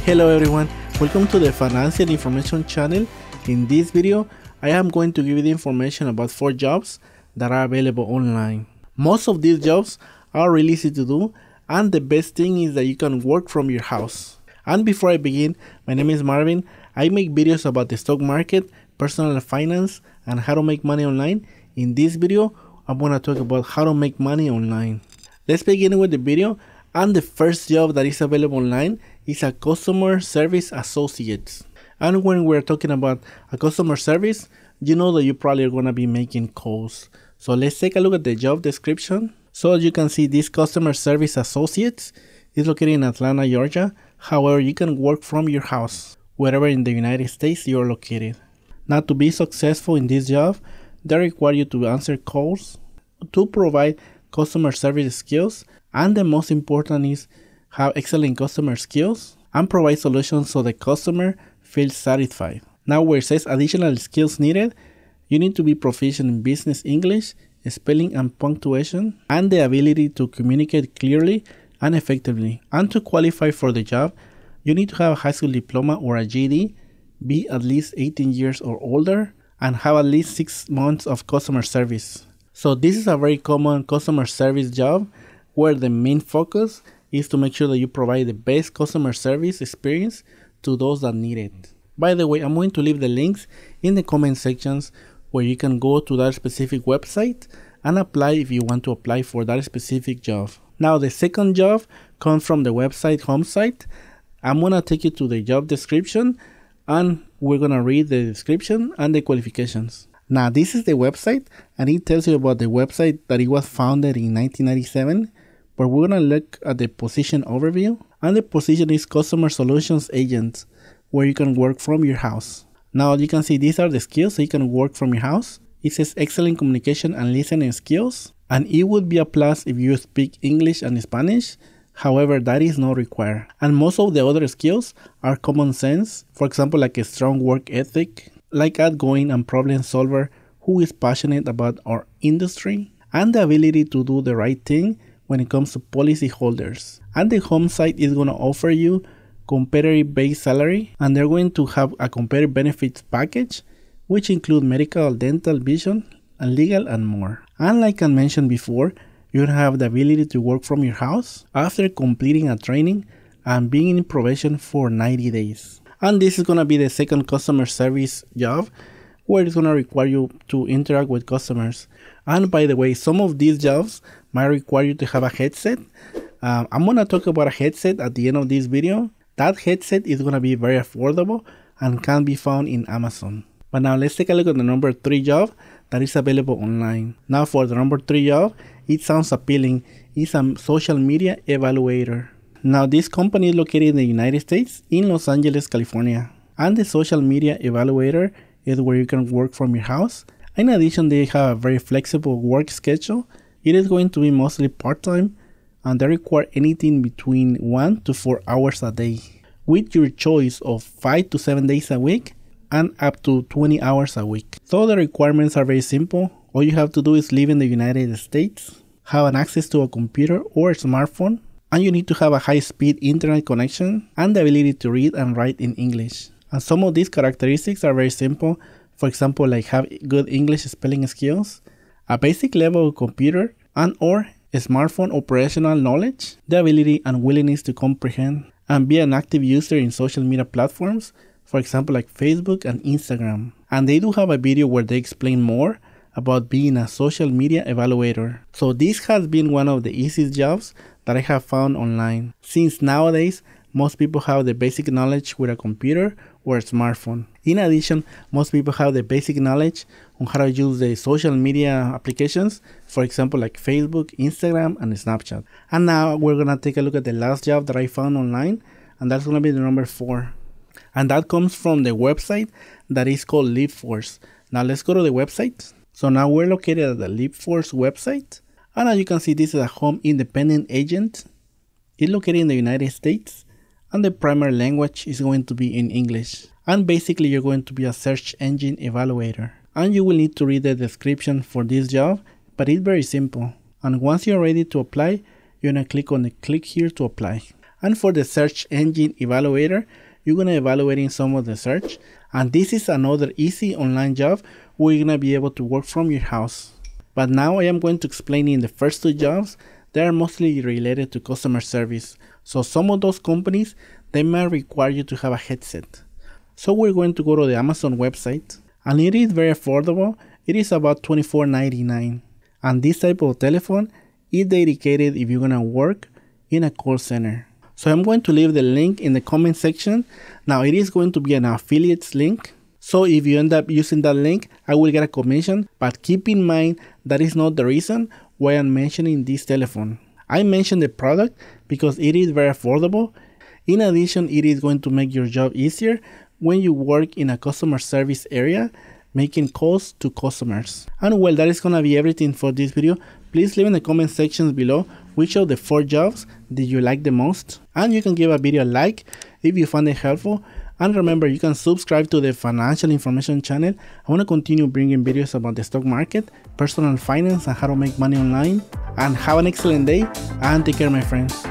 Hello everyone, welcome to the Financial Information channel. In this video, I am going to give you the information about 4 jobs that are available online. Most of these jobs are really easy to do, and the best thing is that you can work from your house. And before I begin, my name is Marvin. I make videos about the stock market, personal finance, and how to make money online. In this video, I'm going to talk about how to make money online. Let's begin with the video. And the first job that is available online is a customer service associate. And when we're talking about a customer service, you know that you probably are going to be making calls. So let's take a look at the job description. So as you can see, this customer service associate is located in Atlanta, Georgia. However, you can work from your house, wherever in the United States you're located. Now, to be successful in this job, they require you to answer calls, to provide customer service skills, and the most important is have excellent customer skills and provide solutions so the customer feels satisfied. Now, where it says additional skills needed, you need to be proficient in business English, spelling and punctuation, and the ability to communicate clearly and effectively. And to qualify for the job, you need to have a high school diploma or a GED, be at least 18 years or older, and have at least 6 months of customer service. So this is a very common customer service job where the main focus is to make sure that you provide the best customer service experience to those that need it. By the way, I'm going to leave the links in the comment sections where you can go to that specific website and apply if you want to apply for that specific job. Now, the second job comes from the website home site. I'm going to take you to the job description and we're going to read the description and the qualifications. Now, this is the website and it tells you about the website that it was founded in 1997. But we're going to look at the position overview, and the position is Customer Solutions Agent, where you can work from your house. Now you can see these are the skills so you can work from your house. It says excellent communication and listening skills, and it would be a plus if you speak English and Spanish. However, that is not required. And most of the other skills are common sense, for example, like a strong work ethic, like outgoing and problem solver who is passionate about our industry, and the ability to do the right thing when it comes to policy holders. And the home site is going to offer you competitive base salary, and they're going to have a competitive benefits package which include medical, dental, vision, and legal, and more. And like I mentioned before, you have the ability to work from your house after completing a training and being in probation for 90 days. And this is going to be the second customer service job where it's going to require you to interact with customers. And by the way, some of these jobs might require you to have a headset. I'm going to talk about a headset at the end of this video. That headset is going to be very affordable and can be found in Amazon. But now let's take a look at the number 3 job that is available online. Now for the number 3 job, it sounds appealing. It's a social media evaluator. Now this company is located in the United States in Los Angeles, California. And the social media evaluator is where you can work from your house. In addition, they have a very flexible work schedule. It is going to be mostly part-time, and they require anything between 1 to 4 hours a day, with your choice of 5 to 7 days a week and up to 20 hours a week. So the requirements are very simple. All you have to do is live in the United States, have an access to a computer or a smartphone, and you need to have a high-speed internet connection and the ability to read and write in English. And some of these characteristics are very simple. For example, like have good English spelling skills, a basic level of computer and or smartphone operational knowledge, the ability and willingness to comprehend and be an active user in social media platforms, for example, like Facebook and Instagram. And they do have a video where they explain more about being a social media evaluator. So this has been one of the easiest jobs that I have found online, since nowadays most people have the basic knowledge with a computer or a smartphone. In addition, most people have the basic knowledge on how to use the social media applications, for example, like Facebook, Instagram, and Snapchat. And now we're going to take a look at the last job that I found online, and that's going to be the number 4. And that comes from the website that is called LeapForce. Now let's go to the website. So now we're located at the LeapForce website. And as you can see, this is a home independent agent. It's located in the United States, and the primary language is going to be in English. And basically, you're going to be a search engine evaluator. And you will need to read the description for this job, but it's very simple. And once you're ready to apply, you're going to click on the click here to apply. And for the search engine evaluator, you're gonna evaluating some of the search. And this is another easy online job where you're gonna be able to work from your house. But now I am going to explain in the first two jobs, they are mostly related to customer service. So some of those companies, they might require you to have a headset. So we're going to go to the Amazon website, and it is very affordable. It is about $24.99. And this type of telephone is dedicated if you're gonna work in a call center. So I'm going to leave the link in the comment section. Now it is going to be an affiliates link. So if you end up using that link, I will get a commission, but keep in mind that is not the reason why I'm mentioning this telephone. I mentioned the product because it is very affordable. In addition, it is going to make your job easier when you work in a customer service area, making calls to customers. And well, that is gonna be everything for this video. Please leave in the comment sections below which of the 4 jobs did you like the most. And you can give a video a like if you found it helpful. And remember, you can subscribe to the financial information channel. I want to continue bringing videos about the stock market, personal finance, and how to make money online. And have an excellent day and take care, my friends.